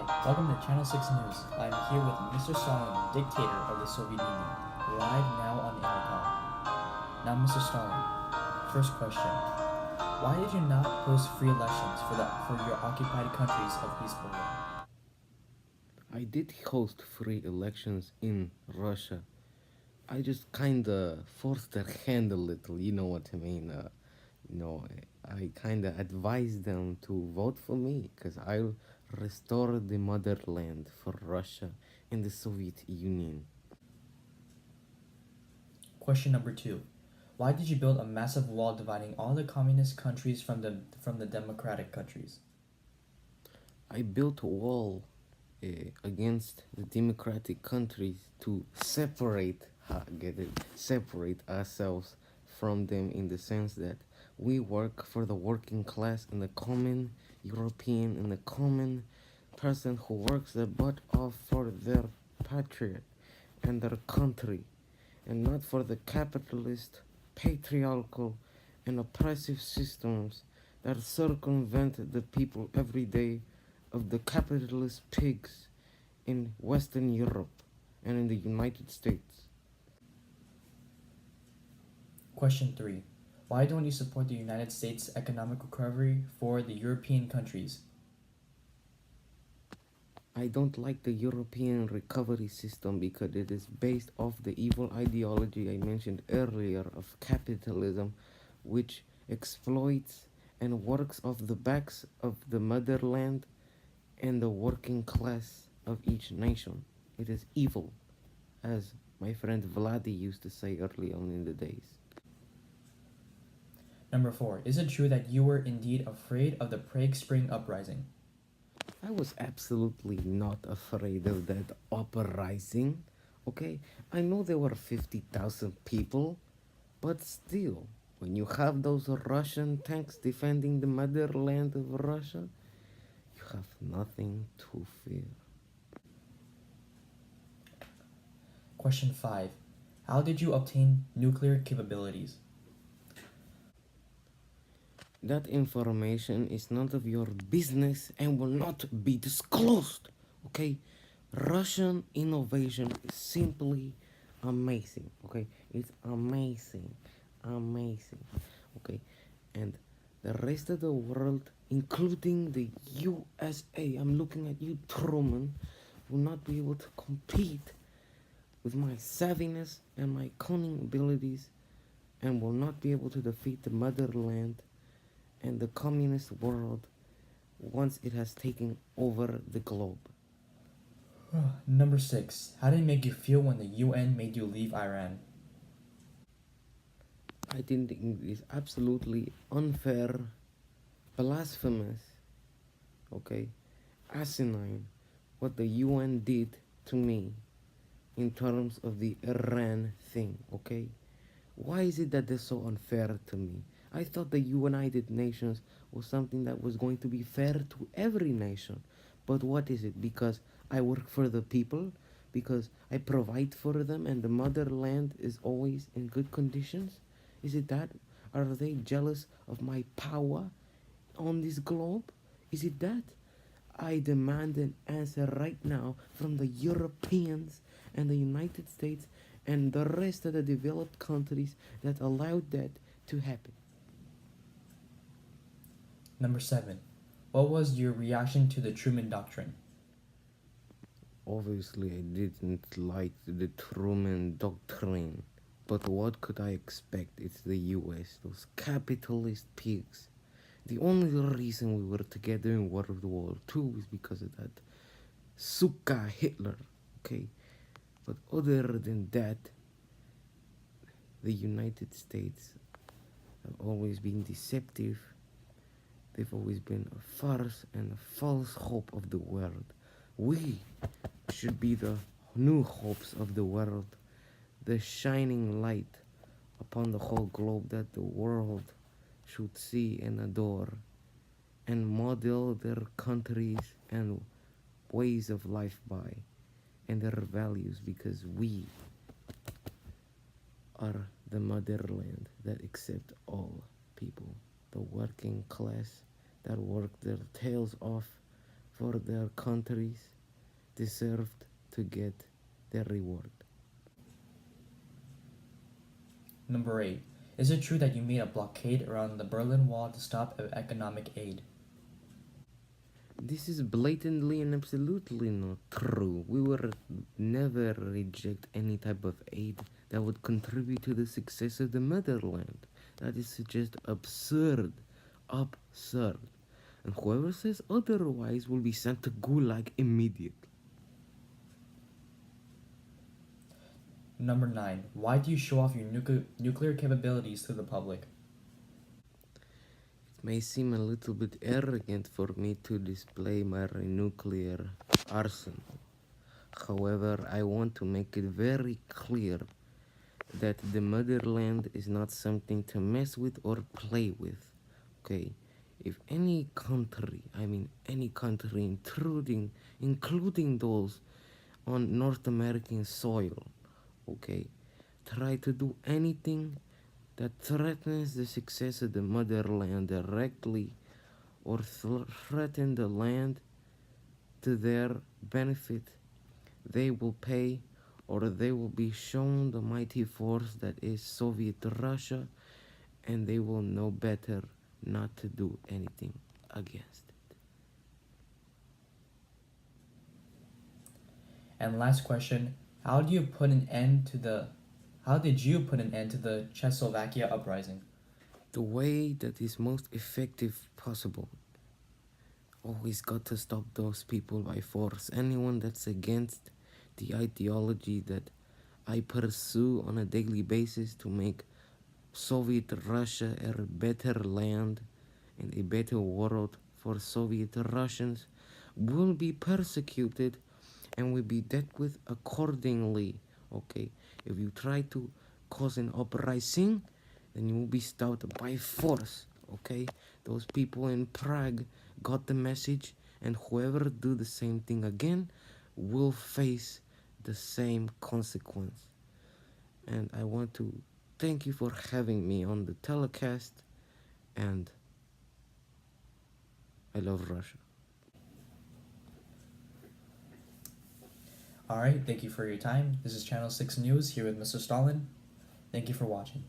welcome to Channel 6 News. I'm here with Mr. Stalin, dictator of the Soviet Union, live now on the intercom. Now, Mr. Stalin, first question. Why did you not post free elections for your occupied countries of East Berlin? I did host free elections in Russia. I just kinda forced their hand a little, you know what I mean? You know, I kinda advised them to vote for me because I'll restore the motherland for Russia and the Soviet Union. Question number 2. Why did you build a massive wall dividing all the communist countries from the democratic countries? I built a wall against the democratic countries to separate ourselves from them in the sense that we work for the working class and the common European and the common person who works their butt off for their patriot and their country and not for the capitalist, patriarchal, and oppressive systems that circumvent the people every day of the capitalist pigs in Western Europe and in the United States. Question 3. Why don't you support the United States economic recovery for the European countries? I don't like the European recovery system because it is based off the evil ideology I mentioned earlier of capitalism, which exploits and works off the backs of the motherland and the working class of each nation. It is evil, as my friend Vladi used to say early on in the days. Number 4. Is it true that you were indeed afraid of the Prague Spring Uprising? I was absolutely not afraid of that uprising. Okay, I know there were 50,000 people, but still, when you have those Russian tanks defending the motherland of Russia, you have nothing to fear. Question 5. How did you obtain nuclear capabilities? That information is none of your business and will not be disclosed. Okay? Russian innovation is simply amazing. Okay? It's amazing. Amazing. Okay? And the rest of the world, including the USA, I'm looking at you, Truman, will not be able to compete with my savviness and my cunning abilities and will not be able to defeat the motherland and the communist world once it has taken over the globe. Number 6. How did it make you feel when the UN made you leave Iran? I think it is absolutely unfair, blasphemous, okay, asinine what the UN did to me in terms of the Iran thing, okay? Why is it that they're so unfair to me? I thought the United Nations was something that was going to be fair to every nation. But what is it? Because I work for the people? Because I provide for them and the motherland is always in good conditions? Is it that? Are they jealous of my power on this globe? Is it that? I demand an answer right now from the Europeans and the United States and the rest of the developed countries that allowed that to happen. Number 7. What was your reaction to the Truman Doctrine? Obviously, I didn't like the Truman Doctrine, but what could I expect? It's the US, those capitalist pigs. The only reason we were together in World War II is because of that Suka Hitler, okay? But other than that, the United States have always been deceptive. They've always been a farce and a false hope of the world. We should be the new hopes of the world, the shining light upon the whole globe that the world should see and adore and model their countries and ways of life by and their values because we are the motherland that accepts all people, the working class that work their tails off for their countries deserved to get their reward. Number 8. Is it true that you made a blockade around the Berlin Wall to stop economic aid? This is blatantly and absolutely not true. We will never reject any type of aid that would contribute to the success of the motherland. That is just absurd. Absurd. And whoever says otherwise will be sent to Gulag immediately. Number 9. Why do you show off your nuclear capabilities to the public? It may seem a little bit arrogant for me to display my nuclear arsenal. However, I want to make it very clear that the motherland is not something to mess with or play with. Okay, if any country, including those on North American soil, okay, try to do anything that threatens the success of the motherland directly or threaten the land to their benefit, they will pay or they will be shown the mighty force that is Soviet Russia, and they will know better not to do anything against it. And last question, how did you put an end to the Czechoslovakia uprising? The way that is most effective possible. Always got to stop those people by force. Anyone that's against the ideology that I pursue on a daily basis to make Soviet Russia a better land and a better world for Soviet Russians will be persecuted and will be dealt with accordingly. Okay, if you try to cause an uprising, then you will be stopped by force. Okay, those people in Prague got the message, and whoever do the same thing again will face the same consequence. And I want to thank you for having me on the telecast, and I love Russia. Alright, thank you for your time. This is Channel 6 News here with Mr. Stalin. Thank you for watching.